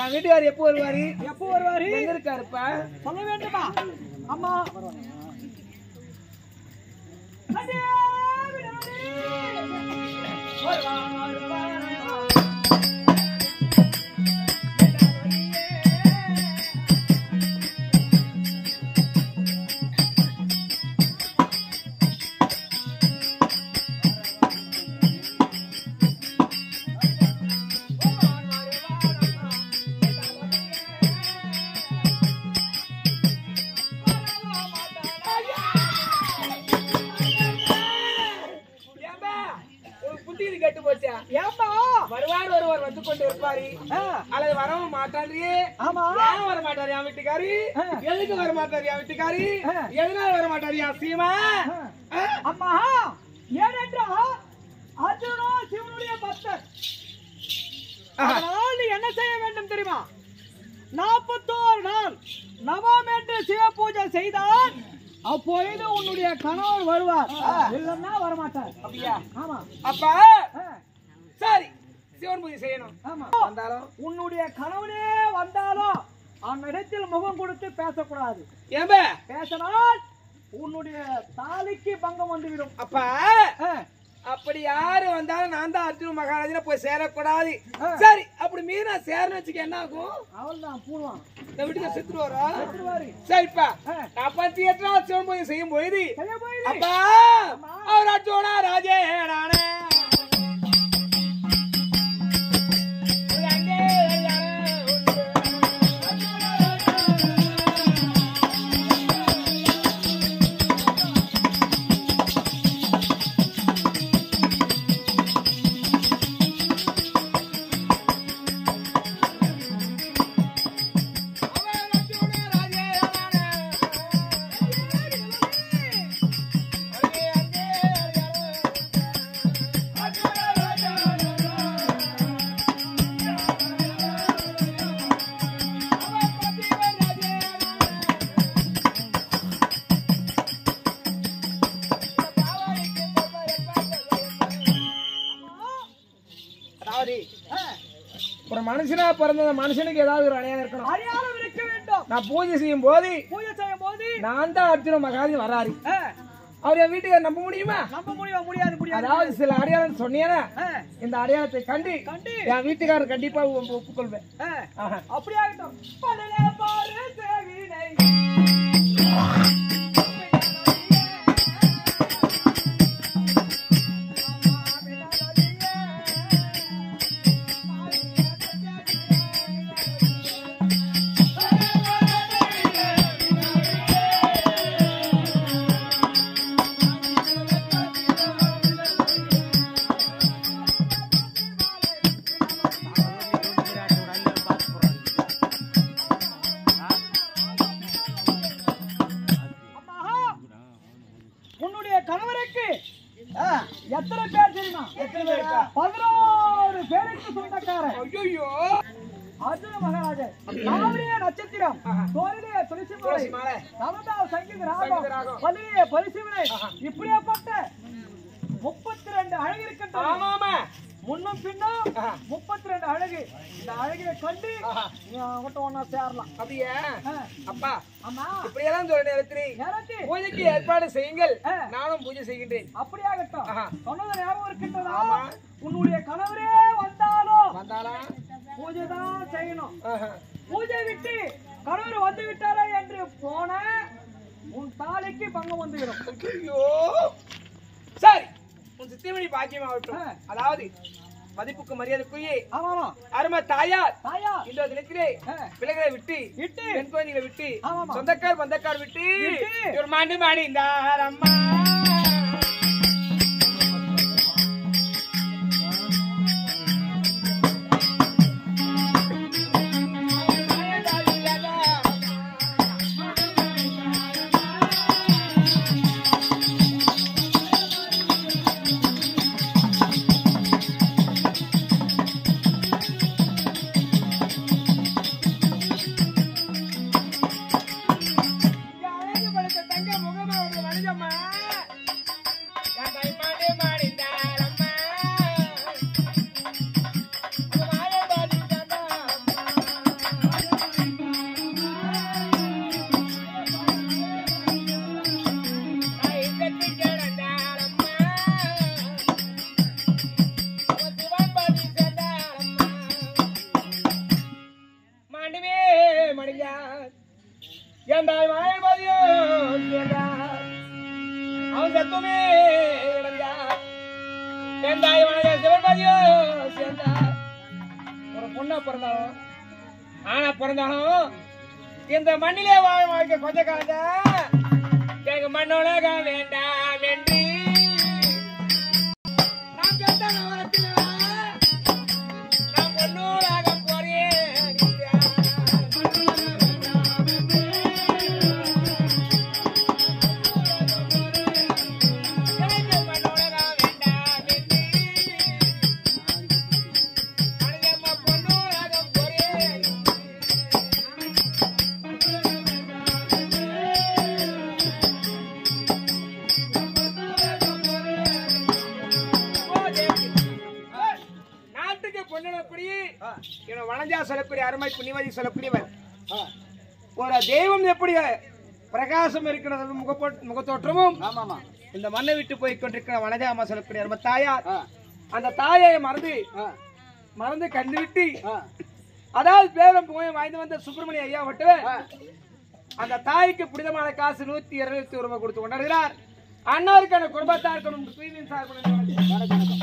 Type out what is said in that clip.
என் வீட்டுக்காரர் எப்போ வருவாரு? எப்போ வருவாரு? எங்க இருக்காருப்பா? சொல்ல வேண்டுமா? அம்மா எதுக்கு வர மாட்டாரு என் வீட்டுக்காரி? எதனால வர மாட்டாரு என் சீமா? அம்மா ஏனென்றால் அர்ஜுனோ சிவனுடைய பக்தர். அதனால் நீ என்ன செய்ய வேண்டும் தெரியுமா? 41 நாள் நவம் என்று சிவ பூஜை செய்தால் அப்பொழுது உன்னுடைய கணவர் வருவார். இல்லன்னா வரமாட்டார். அப்படியா? ஆமா. அப்பா சரி சிவன் பூஜை செய்யணும். ஆமா. வந்தாலும் உன்னுடைய கணவனே வந்தாலும் அவனிடத்தில் முகம் கொடுத்து பேசக்கூடாது. ஏம்பா பேசினால் உன்னுடைய தாலிக்கு பங்கம் வந்துவிடும். அப்பா அப்படி யாரு வந்தாலும் நான் தான் அர்ஜுன மகாராஜன போய் சேரக்கூடாது. சரி அப்படி மீறி நான் சேரன்னு வச்சுக்க என்ன ஆகும்? அவள் தான் பூணுவான். இந்த வீட்டுக்கு செத்துருவாரா? சரிப்பா நான் 38 நாள் சிவன் பூஜை செய்யும் போது அப்பா அவர் அர்ஜுனா ராஜே நானே ஒரு மனுஷனா பிறந்த மனுஷனுக்கு ஏதாவது ஒரு அடையாளம் இருக்கணும். அடையாளம் இருக்க வேண்டும். நான் பூஜை செய்யும் போது நான் தான் அர்ஜுன மகாராஜன் வராரு. அவர் என் வீட்டுக்கு நம்ப முடியுமா? நம்ப முடியாது. அதாவது சில அடையாளம் சொன்னீங்கன்னா இந்த அடையாளத்தை கண்டு என் வீட்டுக்காரர் கண்டிப்பா ஒப்புக்கொள்வேன். அப்படியாகட்டும். உன்னுடைய கணவருக்கு எத்தனை பேர் தெரியுமா? 11 பேருக்கு சொந்தக்காரன். அர்ஜுன மகாராஜர் நாவலிய நட்சத்திரம் தோரிலே துளசி மாலை நவதால் சங்கீத ராகம் பலியே பரிசுவினை இப்படியாப்பட்ட 32 அழகு இருக்கின்றன. ஆமாமா முன்னும் பின்னும் 32 அழகு. இந்த அழகினை கண்டு ஒன்னா சேரலாம். அப்படியே அப்பா அம்மா இப்படியெல்லாம் சொல்ற நேரத்தில் பூஜைக்கு ஏற்பாடு செய்யுங்கள். நானும் பூஜை செய்கின்றேன். அப்படியாகட்டும். சொன்னது ஞாபகம் இருக்கின்றதா? உன்னுடைய கணவரே வந்தாலும் பூஜை தான் செய்யணும். பூஜை விட்டு கணவர் வந்து விட்டாரா என்று போன உன் தாலிக்கு பங்கம் வந்துவிடும். சரி உன் சித்திமணி பாக்கியமாகட்டும். அதாவது மதிப்புக்கு மரியாதைக்குரிய அருமை தாயார் இந்த தினத்திலே பிள்ளைகளை விட்டு பெண் குழந்தைகளை விட்டு சொந்தக்கார் பந்தக்கார் விட்டு ஒரு மாண்டு மாடி இந்த அம்மா தங்க முகமா வணிகம்மா ஏண்டாய் மாயன்பாதியோ அவன் சத்துமே ஏண்டாய் வணங்க சிவன்பாதியோ சேர்ந்தார். ஒரு பொண்ணா பிறந்தாலும் ஆனா பிறந்தாலும் இந்த மண்ணிலே வாழ வாழ்க்கை கொஞ்ச காலம் எங்க மண்ணோலக வேண்டாம் என்று நான் பெற்ற நவரத்தில் நான் பொன்னூராக போறேன். எனக்கு மண்ணோலக வேண்டாம் என்று அழகம்மா பொன்னூராக போறேன். நாட்டுக்கு பொன்னப்படி வனஜா சொல்லக்கூடிய அருமை புண்ணியவதி சொல்லக்கூடியவர் ஒரு தெய்வம் எப்படி பிரகாசம் இருக்கிறது முகத்தோற்றமும் இந்த மண்ணை விட்டு போய் கொண்டிருக்கிற வனஜா அம்மா சொல்லக்கூடிய அருமை தாயார் அந்த தாயை மறந்து கண்டு விட்டு அதாவது பேரம் போய் வாய்ந்து வந்த சுப்பிரமணிய ஐயா மட்டும் அந்த தாய்க்கு புனிதமான காசு 121 ரூபாய் கொடுத்து கொண்டாடுகிறார். அன்னாருக்கான குடும்பத்தாருக்கும் சார்பு